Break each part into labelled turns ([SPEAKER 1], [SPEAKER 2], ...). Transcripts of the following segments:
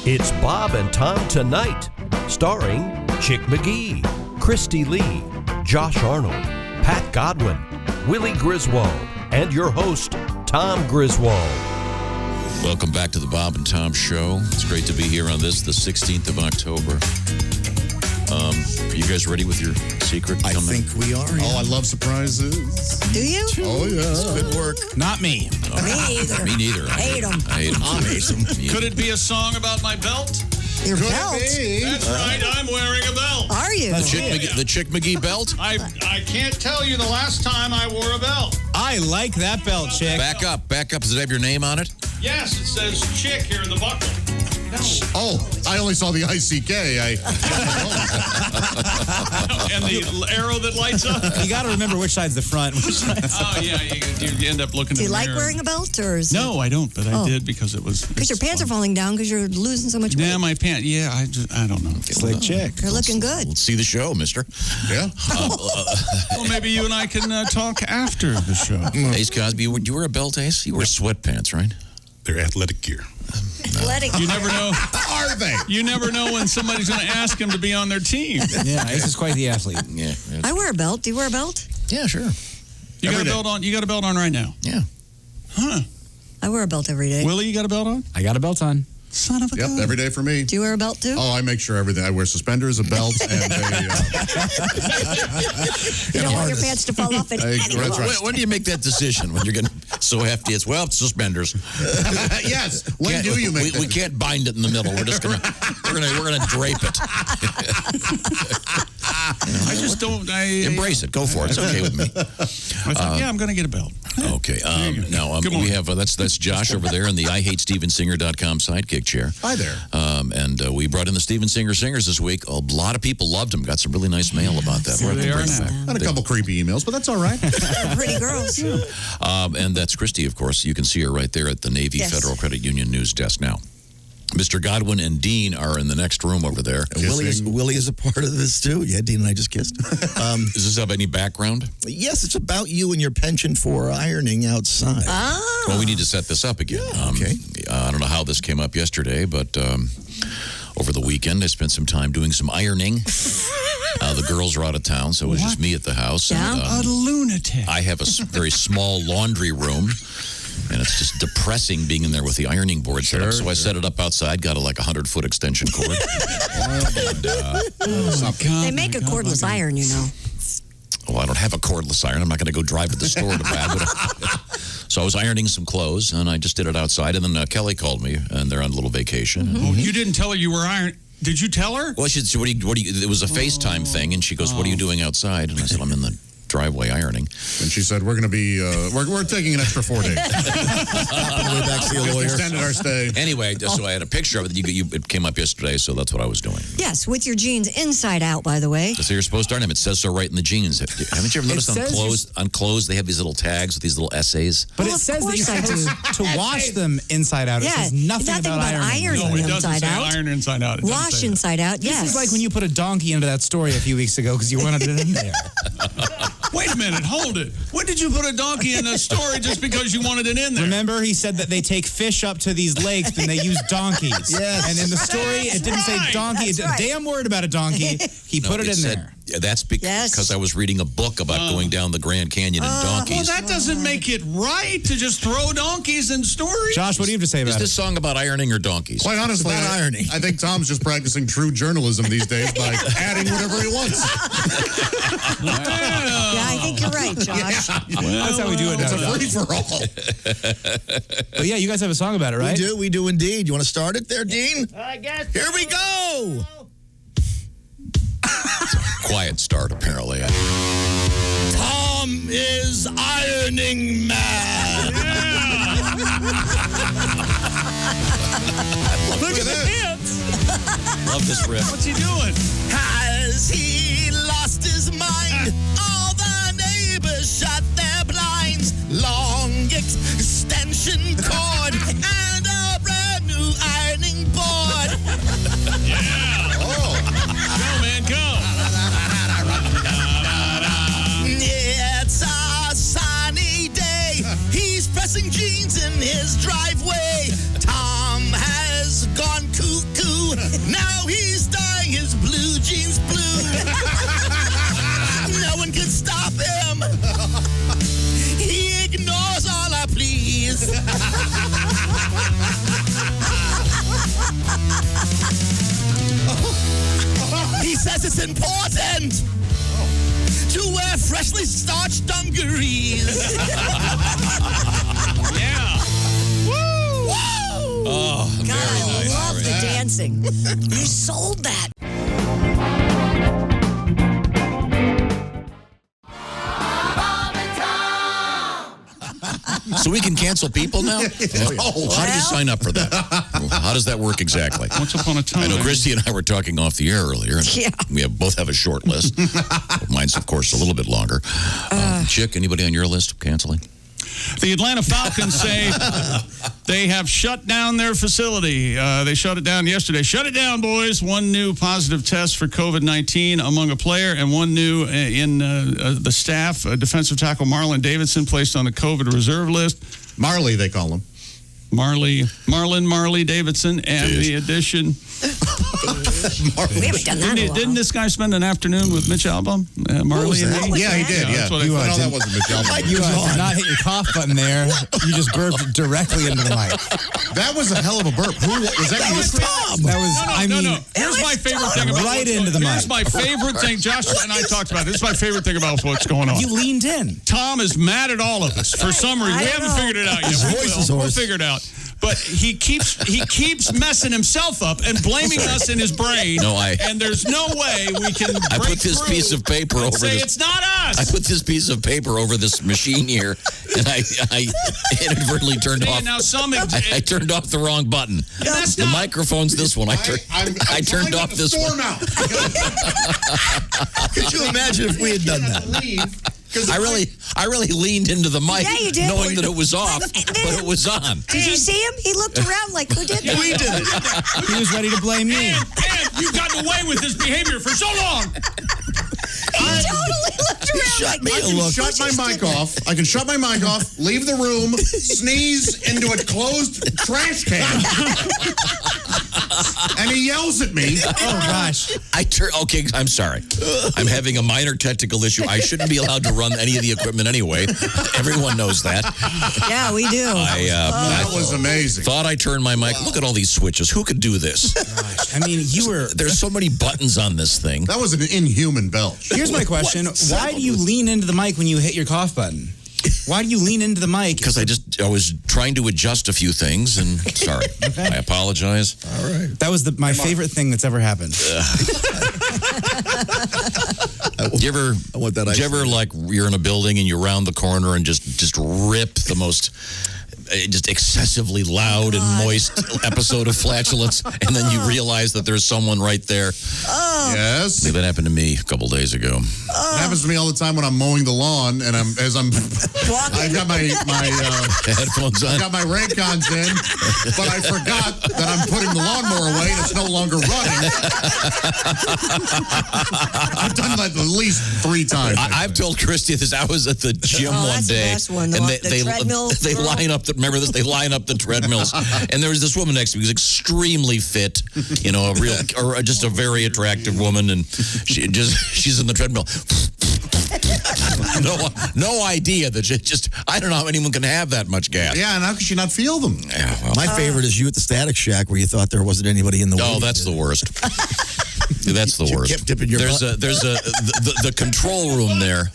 [SPEAKER 1] It's Bob and Tom Tonight, starring Chick McGee, Christy Lee, Josh Arnold, Pat Godwin, Willie Griswold, and your host, Tom Griswold.
[SPEAKER 2] Welcome back to the Bob and Tom Show. It's great to be here on this, the 16th of October. Are you guys ready with your secret?
[SPEAKER 3] I think we are. Yeah.
[SPEAKER 4] Oh, I love surprises.
[SPEAKER 5] Do you?
[SPEAKER 4] Oh, yeah.
[SPEAKER 3] Good work.
[SPEAKER 6] Not me.
[SPEAKER 5] Me either.
[SPEAKER 2] Me neither.
[SPEAKER 5] I hate them.
[SPEAKER 2] I hate them.
[SPEAKER 3] I hate them.
[SPEAKER 6] Could it be a song about my belt?
[SPEAKER 5] Your belt?
[SPEAKER 6] That's right, I'm wearing a belt.
[SPEAKER 5] Are you?
[SPEAKER 2] The Chick McGee belt?
[SPEAKER 6] I can't tell you the last time I wore a belt.
[SPEAKER 7] I like that belt, Chick.
[SPEAKER 2] Back up. Does it have your name on it?
[SPEAKER 6] Yes, it says Chick here in the buckle. No.
[SPEAKER 4] Oh, I only saw the ICK.
[SPEAKER 6] And the arrow that lights up.
[SPEAKER 7] You got to remember which side's the front. Which side's
[SPEAKER 6] Oh, yeah, you end up looking
[SPEAKER 5] Do
[SPEAKER 6] in
[SPEAKER 5] you
[SPEAKER 6] the
[SPEAKER 5] like
[SPEAKER 6] mirror.
[SPEAKER 5] wearing a belt? Or is
[SPEAKER 6] No, I don't, but I
[SPEAKER 5] Oh.
[SPEAKER 6] did because it was...
[SPEAKER 5] Because your pants are falling down because you're losing so much weight.
[SPEAKER 6] Yeah, my pants. Yeah, I don't know.
[SPEAKER 7] Slick Chick.
[SPEAKER 5] You're looking good.
[SPEAKER 2] Let's see the show, mister.
[SPEAKER 4] Yeah.
[SPEAKER 6] Well, maybe you and I can talk after the show.
[SPEAKER 2] Ace Cosby, you wear a belt, Ace? You wear sweatpants, right?
[SPEAKER 4] They're athletic gear.
[SPEAKER 5] Athletic.
[SPEAKER 6] You never know.
[SPEAKER 4] Are they?
[SPEAKER 6] You never know when somebody's going to ask him to be on their team.
[SPEAKER 7] Yeah, Ace is quite the athlete.
[SPEAKER 2] Yeah.
[SPEAKER 5] I wear a belt. Do you wear a belt?
[SPEAKER 2] Yeah, sure.
[SPEAKER 6] You got a belt on? You got a belt on right now?
[SPEAKER 2] Yeah.
[SPEAKER 6] Huh?
[SPEAKER 5] I wear a belt every day.
[SPEAKER 6] Willie, you got a belt on?
[SPEAKER 7] I got a belt on.
[SPEAKER 6] Son of a gun.
[SPEAKER 4] Yep, every day for me.
[SPEAKER 5] Do you wear a belt too?
[SPEAKER 4] Oh, I make sure everything. I wear suspenders, a belt, and
[SPEAKER 5] You don't want your pants to fall off at any
[SPEAKER 4] that's
[SPEAKER 5] moment.
[SPEAKER 4] right.
[SPEAKER 2] When do you make that decision? When you're getting so hefty? It's suspenders.
[SPEAKER 4] Yes. When do you make
[SPEAKER 2] we can't bind it in the middle. We're just gonna drape it.
[SPEAKER 6] I just don't.
[SPEAKER 2] Embrace it. Go for it. It's okay with me.
[SPEAKER 6] I thought, yeah, I'm going to get a belt.
[SPEAKER 2] Okay. Now
[SPEAKER 6] Good
[SPEAKER 2] we
[SPEAKER 6] morning.
[SPEAKER 2] have that's Josh over there in the IHateStevenSinger.com sidekick chair.
[SPEAKER 4] Hi there.
[SPEAKER 2] And we brought in the Steven Singer singers this week. A lot of people loved them. Got some really nice mail about that.
[SPEAKER 5] There
[SPEAKER 6] they are now.
[SPEAKER 4] And a couple creepy emails, but that's all right.
[SPEAKER 5] Pretty girls.
[SPEAKER 2] And that's Christy, of course. You can see her right there at the Navy
[SPEAKER 5] Yes.
[SPEAKER 2] Federal Credit Union news desk now. Mr. Godwin and Dean are in the next room over there.
[SPEAKER 3] Willie is a part of this too. Yeah, Dean and I just kissed.
[SPEAKER 2] Does this have any background?
[SPEAKER 3] Yes, it's about you and your penchant for ironing outside.
[SPEAKER 5] Oh.
[SPEAKER 2] Well, we need to set this up again.
[SPEAKER 3] Okay.
[SPEAKER 2] I don't know how this came up yesterday, but over the weekend I spent some time doing some ironing. The girls are out of town, so it was just me at the house.
[SPEAKER 5] Yeah.
[SPEAKER 2] And,
[SPEAKER 6] A lunatic.
[SPEAKER 2] I have a very small laundry room, and it's just depressing being in there with the ironing board set up. So I set it up outside, got a 100-foot extension cord.
[SPEAKER 5] They make a cordless iron, you know.
[SPEAKER 2] Oh, I don't have a cordless iron. I'm not going to go drive to the store to buy it. So I was ironing some clothes, and I just did it outside. And then Kelly called me, and they're on a little vacation.
[SPEAKER 5] Mm-hmm.
[SPEAKER 6] Oh, you didn't tell her you were iron. Did you tell her?
[SPEAKER 2] Well, she said, what do you, it was a FaceTime thing, and she goes, what are you doing outside? And I said, I'm in the driveway ironing.
[SPEAKER 4] And she said, we're going to be, we're taking an extra 4 days.
[SPEAKER 3] Way back to your lawyer.
[SPEAKER 4] Extended our stay.
[SPEAKER 2] Anyway, so I had a picture of it. It came up yesterday, so that's what I was doing.
[SPEAKER 5] Yes, with your jeans inside out, by the way.
[SPEAKER 2] So you're supposed to iron them. It says so right in the jeans. Haven't you ever noticed on clothes they have these little tags with these little essays?
[SPEAKER 7] But
[SPEAKER 5] Well,
[SPEAKER 7] it
[SPEAKER 5] of
[SPEAKER 7] says that you're
[SPEAKER 5] course I do.
[SPEAKER 7] supposed to wash them inside out. It
[SPEAKER 5] Yeah,
[SPEAKER 7] says nothing about ironing.
[SPEAKER 6] No, it doesn't
[SPEAKER 5] inside
[SPEAKER 6] say
[SPEAKER 5] out.
[SPEAKER 6] iron inside out. It doesn't
[SPEAKER 5] Wash
[SPEAKER 6] say that.
[SPEAKER 5] inside out, yes.
[SPEAKER 7] This is like when you put a donkey into that story a few weeks ago because you wanted it in there.
[SPEAKER 6] Wait a minute, hold it. When did you put a donkey in a story just because you wanted it in there?
[SPEAKER 7] Remember, he said that they take fish up to these lakes and they use donkeys.
[SPEAKER 3] Yes.
[SPEAKER 7] And in the story, it didn't say
[SPEAKER 6] right.
[SPEAKER 7] donkey.
[SPEAKER 5] That's
[SPEAKER 7] It
[SPEAKER 5] right.
[SPEAKER 7] damn word about a donkey. He put it in
[SPEAKER 2] said,
[SPEAKER 7] there.
[SPEAKER 2] Yeah, that's because I was reading a book about going down the Grand Canyon and donkeys.
[SPEAKER 6] Well, that doesn't make it right to just throw donkeys in stories.
[SPEAKER 7] Josh, what do you have to say
[SPEAKER 2] Is
[SPEAKER 7] about
[SPEAKER 2] this
[SPEAKER 7] it?
[SPEAKER 2] song about ironing or donkeys?
[SPEAKER 4] Quite honestly,
[SPEAKER 3] about ironing.
[SPEAKER 4] I think Tom's just practicing true journalism these days by adding whatever he wants.
[SPEAKER 5] Yeah, I think you're right, Josh.
[SPEAKER 7] That's how we do it now.
[SPEAKER 4] It's a
[SPEAKER 7] Josh.
[SPEAKER 4] free-for-all.
[SPEAKER 7] But yeah, you guys have a song about it, right?
[SPEAKER 3] We do indeed. You want to start it there, Dean? I guess. Here we go.
[SPEAKER 2] Quiet start, apparently.
[SPEAKER 3] Tom is ironing man.
[SPEAKER 4] Look at that.
[SPEAKER 2] Love this riff.
[SPEAKER 6] What's he doing?
[SPEAKER 3] Has he lost his mind? All the neighbors shut their blinds. Long extension cord and a brand new ironing board.
[SPEAKER 6] Yeah.
[SPEAKER 4] Oh.
[SPEAKER 6] Go, man, go.
[SPEAKER 3] It's a sunny day. He's pressing jeans in his driveway. Tom has gone cuckoo. it's important to wear freshly starched dungarees.
[SPEAKER 6] Yeah.
[SPEAKER 3] Woo!
[SPEAKER 2] Oh,
[SPEAKER 5] God,
[SPEAKER 2] very
[SPEAKER 5] I
[SPEAKER 2] nice.
[SPEAKER 5] love the dancing. You sold that.
[SPEAKER 2] So we can cancel people now? How do you sign up for that? How does that work exactly?
[SPEAKER 6] Once upon a time.
[SPEAKER 2] I know Christy and I were talking off the air earlier. And
[SPEAKER 5] Yeah.
[SPEAKER 2] We both have a short list. Mine's, of course, a little bit longer. Chick, anybody on your list of canceling?
[SPEAKER 6] The Atlanta Falcons say they have shut down their facility. They shut it down yesterday. Shut it down, boys. One new positive test for COVID-19 among a player and one new in the staff. Defensive tackle Marlon Davidson placed on the COVID reserve list.
[SPEAKER 4] Marley, they call him.
[SPEAKER 6] Marley Davidson, and the addition.
[SPEAKER 5] We haven't done that in a while.
[SPEAKER 6] Didn't this guy spend an afternoon with Mitch Albom? Marley and me?
[SPEAKER 4] Yeah, he did. Yeah,
[SPEAKER 6] that's what I
[SPEAKER 4] no,
[SPEAKER 6] thought.
[SPEAKER 4] that wasn't Michelle.
[SPEAKER 7] You did not hit your cough button there. You just burped directly into the mic.
[SPEAKER 4] That was a hell of a burp. Who was that? You?
[SPEAKER 7] That was,
[SPEAKER 6] No. Here's my favorite thing about
[SPEAKER 7] right into the
[SPEAKER 6] Here's
[SPEAKER 7] mic.
[SPEAKER 6] my favorite thing. Josh and I talked about it. This is my favorite thing about what's going on.
[SPEAKER 7] You leaned in.
[SPEAKER 6] Tom is mad at all of us for some reason. We haven't figured it out yet. We'll figure it out. But he keeps messing himself up and blaming us in his brain.
[SPEAKER 2] No,
[SPEAKER 6] and there's no way we can.
[SPEAKER 2] I
[SPEAKER 6] break
[SPEAKER 2] put this
[SPEAKER 6] through
[SPEAKER 2] piece of paper
[SPEAKER 6] and
[SPEAKER 2] over
[SPEAKER 6] say
[SPEAKER 2] this.
[SPEAKER 6] it's not us.
[SPEAKER 2] I put this piece of paper over this machine here, and I inadvertently turned off.
[SPEAKER 6] Now
[SPEAKER 2] I turned off the wrong button. The microphone's this one. I turned off this one.
[SPEAKER 3] Could you imagine if we had done that?
[SPEAKER 2] I really leaned into the mic,
[SPEAKER 5] Yeah, you did.
[SPEAKER 2] knowing that it was off, but it was on.
[SPEAKER 5] Did you see him? He looked around like, who did that?
[SPEAKER 3] We did it.
[SPEAKER 7] He was ready to blame me.
[SPEAKER 6] And you've gotten away with this behavior for so long.
[SPEAKER 5] He totally looked around like,
[SPEAKER 4] I can shut my mic off. I can shut my mic off, leave the room, sneeze into a closed trash can, and he yells at me.
[SPEAKER 7] Oh, gosh.
[SPEAKER 2] Okay, I'm sorry. I'm having a minor technical issue. I shouldn't be allowed to run any of the equipment anyway. Everyone knows that.
[SPEAKER 5] Yeah, we do.
[SPEAKER 4] That was amazing.
[SPEAKER 2] Thought I turned my mic. Look at all these switches. Who could do this?
[SPEAKER 7] I mean,
[SPEAKER 2] There's so many buttons on this thing.
[SPEAKER 4] That was an inhuman belch.
[SPEAKER 7] Here's my question. Why do you lean into the mic when you hit your cough button? Why do you lean into the mic?
[SPEAKER 2] Because I was trying to adjust a few things, and sorry. I apologize.
[SPEAKER 4] All right.
[SPEAKER 7] That was my favorite thing that's ever happened.
[SPEAKER 2] Do you ever like you're in a building and you round the corner and just rip the most just excessively loud and moist episode of flatulence, and then you realize that there's someone right there?
[SPEAKER 4] Yes.
[SPEAKER 2] That happened to me a couple days ago.
[SPEAKER 4] It happens to me all the time when I'm mowing the lawn, and I've got my
[SPEAKER 2] Headphones on.
[SPEAKER 4] I've got my Raycons in, but I forgot that I'm putting the lawnmower away and it's no longer running. I've done that at least 3 times.
[SPEAKER 2] I've told Christy this. I was at the gym one
[SPEAKER 5] that's the
[SPEAKER 2] day,
[SPEAKER 5] best one.
[SPEAKER 2] and
[SPEAKER 5] The treadmill
[SPEAKER 2] they
[SPEAKER 5] girl.
[SPEAKER 2] line up the. Remember this? They line up the treadmills, and there was this woman next to me who was extremely fit, a real or just a very attractive woman, and she's in the treadmill. No idea that I don't know how anyone can have that much gas.
[SPEAKER 4] Yeah, and how could she not feel them?
[SPEAKER 2] Yeah, well,
[SPEAKER 3] My favorite is you at the Static Shack where you thought there wasn't anybody in the
[SPEAKER 2] oh,
[SPEAKER 3] waiting
[SPEAKER 2] that's
[SPEAKER 3] room.
[SPEAKER 2] the worst. That's the
[SPEAKER 3] You
[SPEAKER 2] worst.
[SPEAKER 3] kept dipping your
[SPEAKER 2] there's
[SPEAKER 3] butt.
[SPEAKER 2] the control room there.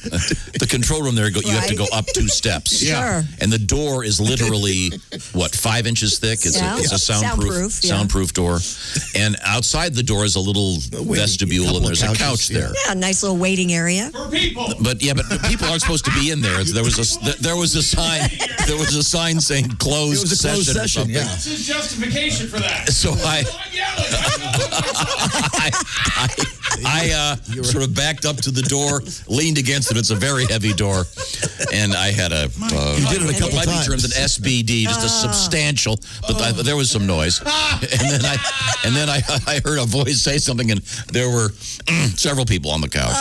[SPEAKER 2] The control room there. You have to go up 2 steps.
[SPEAKER 5] Sure.
[SPEAKER 2] And the door is literally 5 inches thick. It's a soundproof door. And outside the door is a little vestibule, and there's a couch there.
[SPEAKER 5] Yeah, a nice little waiting area.
[SPEAKER 6] For people.
[SPEAKER 2] But people aren't supposed to be in there. There was a sign. There was a sign saying closed
[SPEAKER 3] It was a closed
[SPEAKER 2] session or
[SPEAKER 3] session,
[SPEAKER 2] something.
[SPEAKER 3] yeah.
[SPEAKER 6] What's his justification for that?
[SPEAKER 2] So I sort of backed up to the door, leaned against it. It's a very heavy door, and I had
[SPEAKER 3] You did it a couple
[SPEAKER 2] might be
[SPEAKER 3] times.
[SPEAKER 2] termed an SBD, just a substantial. But there was some noise, and then I heard a voice say something, and there were several people on the couch.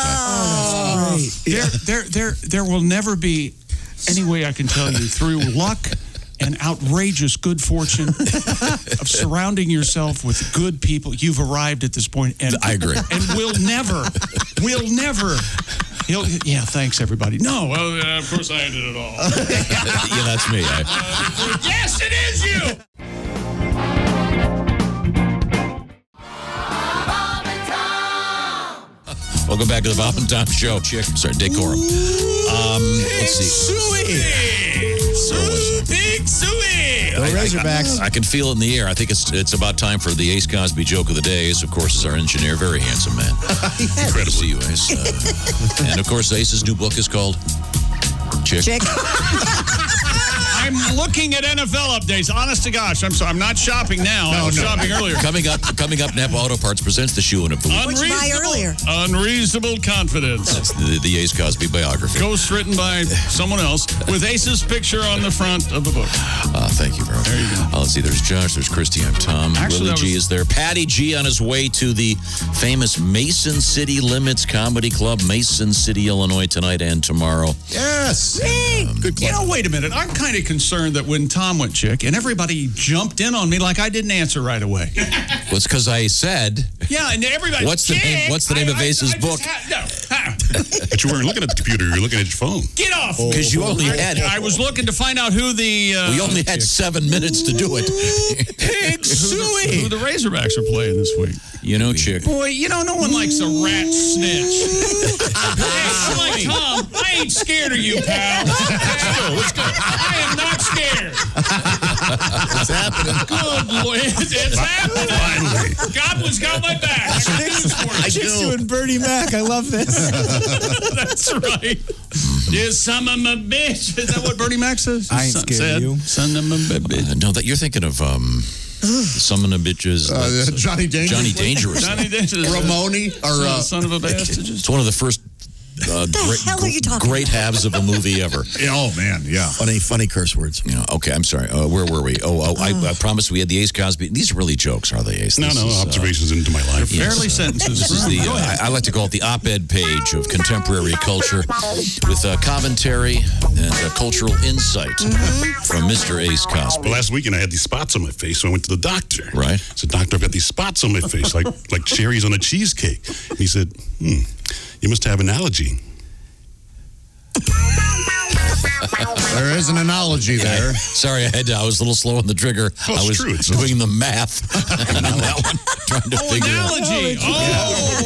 [SPEAKER 6] There will never be any way I can tell you through luck and outrageous good fortune of surrounding yourself with good people. You've arrived at this point, and
[SPEAKER 2] I agree.
[SPEAKER 6] And we'll never. Yeah, thanks everybody. No, well, of course I ended it all.
[SPEAKER 2] Yeah, that's me.
[SPEAKER 6] Yes, it is you.
[SPEAKER 2] Welcome back to the Bob and Tom Show. Sorry, decorum. Let's see.
[SPEAKER 6] Big Suey!
[SPEAKER 7] Go Razorbacks.
[SPEAKER 2] I can feel it in the air. I think it's about time for the Ace Cosby joke of the day. Ace, of course, is our engineer. Very handsome man. Incredible to see you, Ace. And, of course, Ace's new book is called Chick.
[SPEAKER 6] I'm looking at NFL updates. Honest to gosh, I'm sorry. I'm not shopping now. I was shopping earlier.
[SPEAKER 2] Coming up, Napa Auto Parts presents the shoe in a boot.
[SPEAKER 6] Unreasonable confidence.
[SPEAKER 2] That's the Ace Cosby biography.
[SPEAKER 6] Ghost written by someone else with Ace's picture on the front of the book.
[SPEAKER 2] Thank you very much.
[SPEAKER 6] There you go.
[SPEAKER 2] Let's see. There's Josh. There's Christy. I'm Tom.
[SPEAKER 6] Actually,
[SPEAKER 2] Willie G is there. Patty G on his way to the famous Mason City Limits Comedy Club, Mason City, Illinois, tonight and tomorrow.
[SPEAKER 4] Yes.
[SPEAKER 6] Good club. Wait a minute. I'm kind of concerned that when Tom went chick and everybody jumped in on me like I didn't answer right away.
[SPEAKER 2] Well, it's because I said.
[SPEAKER 6] Yeah, and everybody.
[SPEAKER 2] What's the name of Ace's book?
[SPEAKER 8] But you weren't looking at the computer. You were looking at your phone.
[SPEAKER 6] Get off.
[SPEAKER 2] Because you only had.
[SPEAKER 6] I was looking to find out who the.
[SPEAKER 2] We only had 7 minutes to do it. Pig Suey.
[SPEAKER 6] Who the Razorbacks are playing this week.
[SPEAKER 2] You know, chick.
[SPEAKER 6] Boy, no one likes a rat snitch. I'm like, Tom, I ain't scared of you, pal. I am not scared.
[SPEAKER 2] It's happening.
[SPEAKER 6] Good Lord. It's happening.
[SPEAKER 8] Finally.
[SPEAKER 6] Godwin's got my back.
[SPEAKER 7] Chicks doing Bernie Mac. I love this.
[SPEAKER 6] That's right. You son of a bitch. Is that what Bernie Mac says?
[SPEAKER 7] I ain't scared of you.
[SPEAKER 6] Son of a bitch.
[SPEAKER 2] No, that you're thinking of some of the bitches.
[SPEAKER 4] Johnny Dangerous.
[SPEAKER 2] Johnny Dangerous.
[SPEAKER 6] Johnny Dangerous.
[SPEAKER 4] Ramone. Or,
[SPEAKER 6] son of a bastard.
[SPEAKER 2] It's one of the first great halves of a movie ever.
[SPEAKER 4] oh, man, yeah.
[SPEAKER 9] Funny curse words.
[SPEAKER 2] Okay, I'm sorry. Where were we? I promised we had the Ace Cosby. These are really jokes, are they, Ace?
[SPEAKER 8] No, observations into my life.
[SPEAKER 6] Barely sentences.
[SPEAKER 2] This is the, I like to call it the op-ed page of contemporary culture with commentary and cultural insight from Mr. Ace Cosby.
[SPEAKER 8] Well, last weekend I had these spots on my face, so I went to the doctor.
[SPEAKER 2] Right.
[SPEAKER 8] I said, Doctor, I've got these spots on my face, like cherries on a cheesecake. And he said, you must have an allergy.
[SPEAKER 4] There is an analogy there.
[SPEAKER 2] Sorry, I was a little slow on the trigger.
[SPEAKER 8] Well,
[SPEAKER 2] I was
[SPEAKER 8] true.
[SPEAKER 2] doing the math on that one, trying to figure
[SPEAKER 6] Analogy.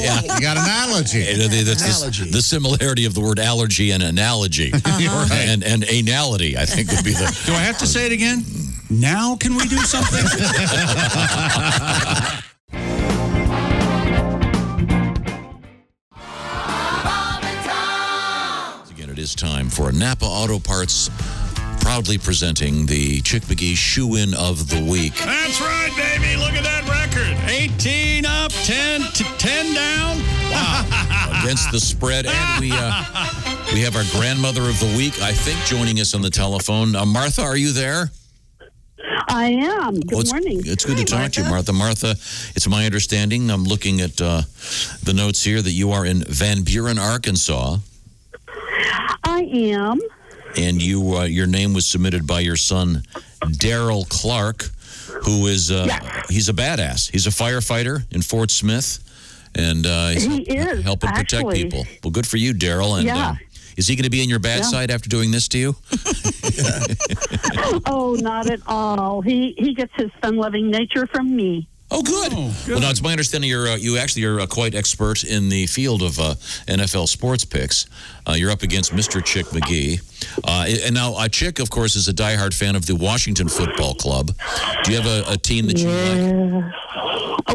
[SPEAKER 2] Yeah.
[SPEAKER 4] You got an analogy.
[SPEAKER 2] That's the similarity of the word allergy and analogy. And anality, I think, would be the...
[SPEAKER 6] Do I have to say it again? Now can we do something?
[SPEAKER 2] It is time for Napa Auto Parts, proudly presenting the Chick McGee Shoe-In of the Week.
[SPEAKER 6] That's right, baby. Look at that record. 18 up, 10 down.
[SPEAKER 2] Wow. Against the spread. And we have our grandmother of the week, I think, joining us on the telephone. Martha, are you there?
[SPEAKER 10] I am. Good morning.
[SPEAKER 2] It's good to talk to you, Martha. Martha, it's my understanding, I'm looking at the notes here, that you are in Van Buren, Arkansas.
[SPEAKER 10] I am.
[SPEAKER 2] And your name was submitted by your son, Daryl Clark, who is he's a badass. He's a firefighter in Fort Smith, and he's helping protect people. Well, good for you, Daryl. And is he going to be on your bad side after doing this to you?
[SPEAKER 10] Oh, not at all. He gets his fun-loving nature from me.
[SPEAKER 2] Oh, good. Well, now it's my understanding you actually are quite expert in the field of NFL sports picks. You're up against Mr. Chick McGee. And now, Chick, of course, is a diehard fan of the Washington Football Club. Do you have a team that you like?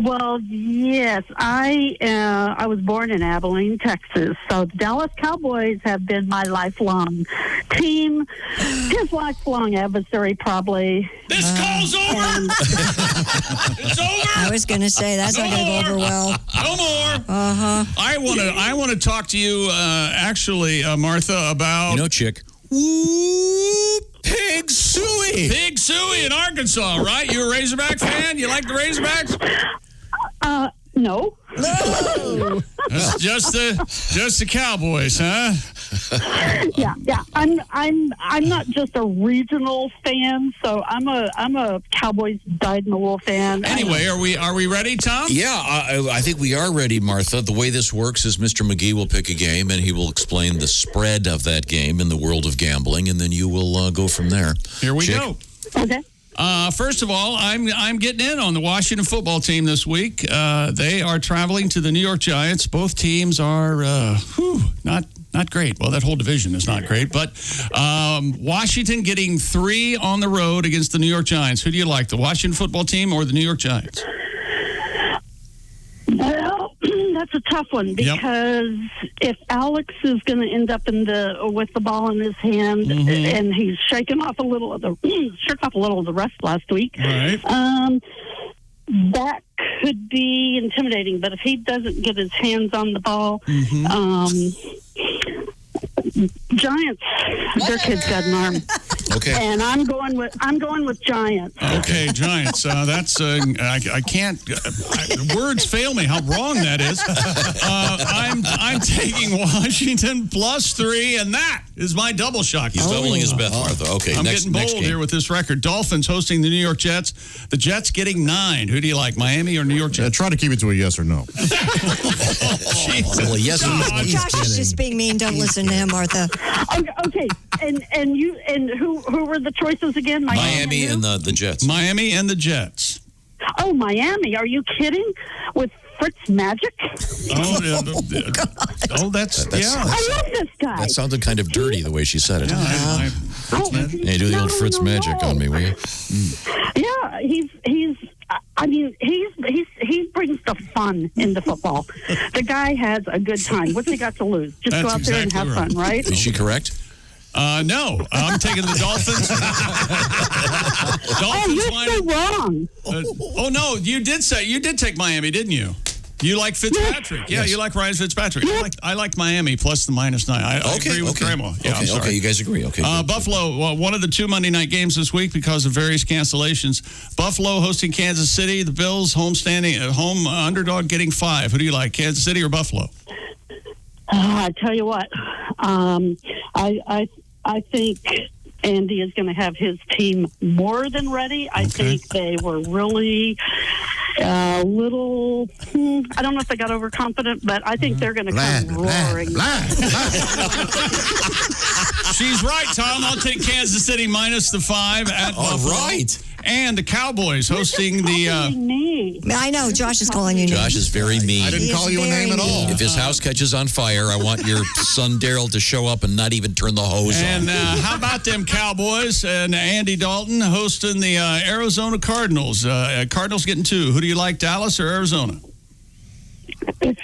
[SPEAKER 10] Well, yes. I was born in Abilene, Texas. So the Dallas Cowboys have been my lifelong team. His lifelong adversary, probably.
[SPEAKER 6] This call's over. It's over.
[SPEAKER 5] I was going to say that's not going to go over well.
[SPEAKER 6] No more. I want to talk to you, actually, Martha, about
[SPEAKER 2] Chick.
[SPEAKER 9] Pig Suey.
[SPEAKER 6] Pig Suey in Arkansas, right? You a Razorback fan? You like the Razorbacks?
[SPEAKER 10] No.
[SPEAKER 6] That's just the Cowboys, huh?
[SPEAKER 10] Yeah. I'm not just a regional fan, so I'm a Cowboys dyed-in-the-wool fan.
[SPEAKER 6] Anyway, are we ready, Tom?
[SPEAKER 2] Yeah, I think we are ready, Martha. The way this works is Mr. McGee will pick a game, and he will explain the spread of that game in the world of gambling, and then you will go from there.
[SPEAKER 6] Here we go.
[SPEAKER 10] Okay.
[SPEAKER 6] First of all, I'm getting in on the Washington football team this week. They are traveling to the New York Giants. Both teams are not great. Well, that whole division is not great. But Washington getting 3 on the road against the New York Giants. Who do you like, the Washington football team or the New York Giants?
[SPEAKER 10] Well, that's a tough one because if Alex is going to end up with the ball in his hand and he's shaken off a little of the rust last week,
[SPEAKER 6] right.
[SPEAKER 10] That could be intimidating. But if he doesn't get his hands on the ball, Giants, their kid's got an arm.
[SPEAKER 2] Okay.
[SPEAKER 10] And I'm going with Giants.
[SPEAKER 6] Okay, Giants. That's I can't. Words fail me. How wrong that is. I'm taking Washington +3, and that is my double shock.
[SPEAKER 2] He's doubling his bet, Martha. Okay,
[SPEAKER 6] I'm
[SPEAKER 2] next
[SPEAKER 6] getting bold
[SPEAKER 2] game.
[SPEAKER 6] here with this record. Dolphins hosting the New York Jets. The Jets getting 9. Who do you like, Miami or New York Jets?
[SPEAKER 4] Try to keep it to a yes or no.
[SPEAKER 2] Well, yes or no.
[SPEAKER 5] Josh is just being mean. Don't listen to him, Martha.
[SPEAKER 10] Okay. And who were the choices again?
[SPEAKER 2] Miami and the Jets.
[SPEAKER 6] Miami and the Jets.
[SPEAKER 10] Oh, Miami. Are you kidding? With Fritz Magic?
[SPEAKER 6] That's
[SPEAKER 10] I love this guy.
[SPEAKER 2] That sounded kind of dirty the way she said it.
[SPEAKER 6] Yeah,
[SPEAKER 2] Hey, do the old Fritz Magic on me, will you?
[SPEAKER 10] Yeah, he brings the fun into football. The guy has a good time. What's he got to lose? Just go out there and have fun, right?
[SPEAKER 2] Is she correct?
[SPEAKER 6] No, I'm taking the Dolphins.
[SPEAKER 10] You're so wrong.
[SPEAKER 6] No, you did take Miami, didn't you? You like Fitzpatrick. Yeah, you like Ryan Fitzpatrick. I like Miami plus the -9. I agree with Grandma. Yeah,
[SPEAKER 2] okay, you guys agree. Okay. Good.
[SPEAKER 6] Buffalo, one of the 2 Monday night games this week because of various cancellations. Buffalo hosting Kansas City. The Bills home underdog getting 5. Who do you like, Kansas City or Buffalo?
[SPEAKER 10] I tell you what, I think Andy is going to have his team more than ready. I think they were really a little, I don't know if they got overconfident, but I think they're going to come roaring.
[SPEAKER 6] She's right, Tom. I'll take Kansas City -5 at Buffalo.
[SPEAKER 2] All right.
[SPEAKER 6] And the Cowboys hosting the...
[SPEAKER 5] I know, Josh is calling you names.
[SPEAKER 2] Josh is very mean.
[SPEAKER 4] I didn't call you a name at all.
[SPEAKER 2] If his house catches on fire, I want your son Daryl to show up and not even turn the hose
[SPEAKER 6] and,
[SPEAKER 2] on.
[SPEAKER 6] And how about them Cowboys and Andy Dalton hosting the Arizona Cardinals? Cardinals getting 2. Who do you like, Dallas or Arizona?
[SPEAKER 10] I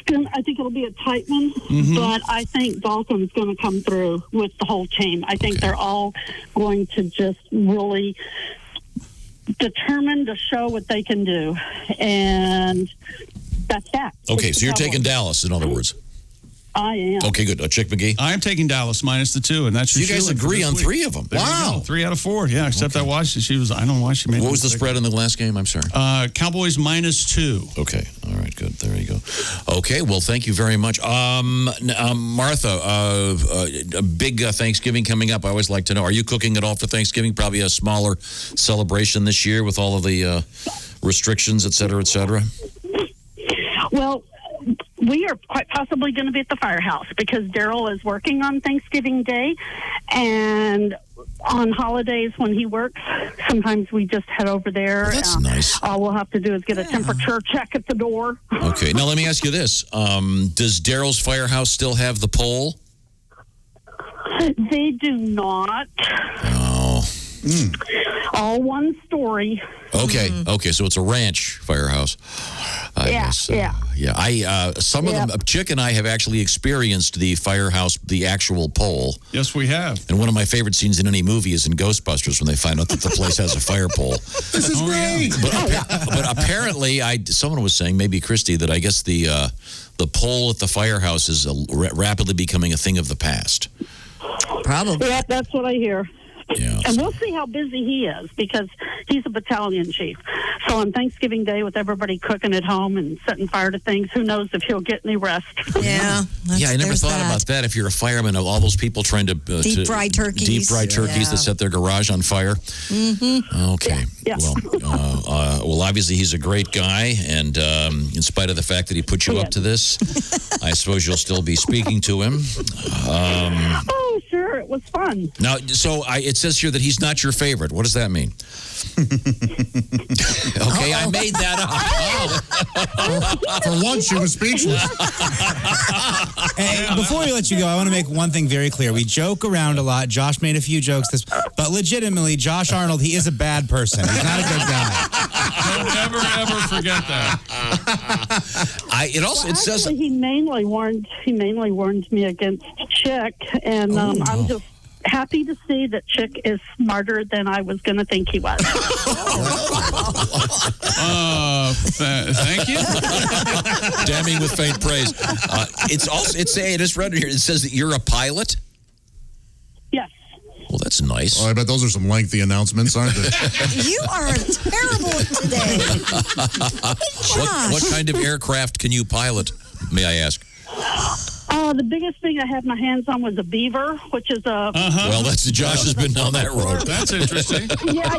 [SPEAKER 10] think it'll be a tight one, but I think Dalton's going to come through with the whole team. I think they're all going to just really determined to show what they can do, and that's that.
[SPEAKER 2] Okay, so you're taking Dallas, in other words.
[SPEAKER 10] I am.
[SPEAKER 2] Okay, good. Chick McGee?
[SPEAKER 6] I am taking Dallas -2, and that's your
[SPEAKER 2] You guys
[SPEAKER 6] shooting
[SPEAKER 2] agree
[SPEAKER 6] for
[SPEAKER 2] on
[SPEAKER 6] this
[SPEAKER 2] 3
[SPEAKER 6] week.
[SPEAKER 2] of them.
[SPEAKER 6] There
[SPEAKER 2] Wow.
[SPEAKER 6] 3 out of 4. Yeah, except I watched it. I don't know why she made
[SPEAKER 2] What was the spread in the last game? I'm sorry.
[SPEAKER 6] Cowboys -2.
[SPEAKER 2] Okay. All right, good. There you go. Okay, well, thank you very much. Martha, a big Thanksgiving coming up. I always like to know, are you cooking at all for Thanksgiving? Probably a smaller celebration this year with all of the restrictions, et cetera, et cetera?
[SPEAKER 10] Well, we are quite possibly going to be at the firehouse because Daryl is working on Thanksgiving Day, and on holidays when he works, sometimes we just head over there.
[SPEAKER 2] Well, that's nice.
[SPEAKER 10] All we'll have to do is get a temperature check at the door.
[SPEAKER 2] Okay, now let me ask you this. Does Daryl's firehouse still have the pole?
[SPEAKER 10] They do not.
[SPEAKER 2] Oh.
[SPEAKER 10] All one story.
[SPEAKER 2] Okay, so it's a ranch firehouse.
[SPEAKER 10] Yeah.
[SPEAKER 2] Some of them, Chick and I have actually experienced the firehouse, the actual pole.
[SPEAKER 6] Yes, we have.
[SPEAKER 2] And one of my favorite scenes in any movie is in Ghostbusters when they find out that the place has a fire pole.
[SPEAKER 4] This is great.
[SPEAKER 2] But apparently, someone was saying, maybe Christy, that I guess the pole at the firehouse is rapidly becoming a thing of the past.
[SPEAKER 5] Probably.
[SPEAKER 10] Yeah, that's what I hear.
[SPEAKER 2] Yeah.
[SPEAKER 10] And we'll see how busy he is because he's a battalion chief. So on Thanksgiving Day with everybody cooking at home and setting fire to things, who knows if he'll get any rest.
[SPEAKER 5] Yeah.
[SPEAKER 2] I never thought about that. If you're a fireman, all those people trying to
[SPEAKER 5] deep-fry turkeys.
[SPEAKER 2] Deep-fried turkeys that set their garage on fire. Mm-hmm. Okay.
[SPEAKER 10] Yeah.
[SPEAKER 2] Well, obviously he's a great guy, and in spite of the fact that he put you up to this, I suppose you'll still be speaking to him.
[SPEAKER 10] Oh, sure. was fun.
[SPEAKER 2] Now, so it says here that he's not your favorite. What does that mean? Okay, I made that up.
[SPEAKER 4] For once, she was speechless.
[SPEAKER 7] Hey, before we let you go, I want to make one thing very clear. We joke around a lot. Josh made a few jokes, but legitimately, Josh Arnold, he is a bad person. He's not a good guy.
[SPEAKER 6] Don't ever forget that.
[SPEAKER 10] It says he mainly warned me against Chick, and I'm just happy to see that Chick is smarter than I was going to think he was.
[SPEAKER 6] Thank you.
[SPEAKER 2] Damning with faint praise. It is read here. It says that you're a pilot.
[SPEAKER 10] Yes.
[SPEAKER 2] Well, that's nice.
[SPEAKER 4] Oh, I bet those are some lengthy announcements, aren't they?
[SPEAKER 5] You are terrible today.
[SPEAKER 2] What kind of aircraft can you pilot, may I ask?
[SPEAKER 10] The biggest thing I had my hands on was a Beaver, which is a...
[SPEAKER 2] Well, Josh has been down that road.
[SPEAKER 6] That's interesting.
[SPEAKER 10] Yeah.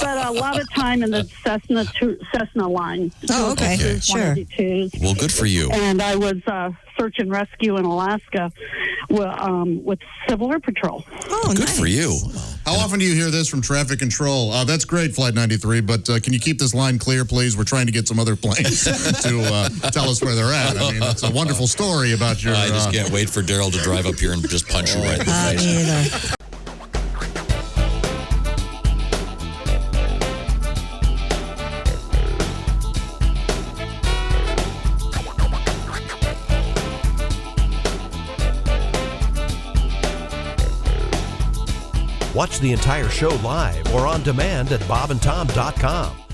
[SPEAKER 10] But a lot of time in the Cessna line.
[SPEAKER 5] Oh, okay. Sure.
[SPEAKER 2] Well, good for you.
[SPEAKER 10] And I was search and rescue in Alaska with Civil Air Patrol.
[SPEAKER 5] Oh,
[SPEAKER 2] good for you.
[SPEAKER 4] How often do you hear this from traffic control? That's great, Flight 93, but can you keep this line clear, please? We're trying to get some other planes to tell us where they're at. I mean, it's a wonderful story about your...
[SPEAKER 2] I just can't wait for Daryl to drive up here and just punch you right in the face.
[SPEAKER 5] Me either.
[SPEAKER 1] Watch the entire show live or on demand at bobandtom.com.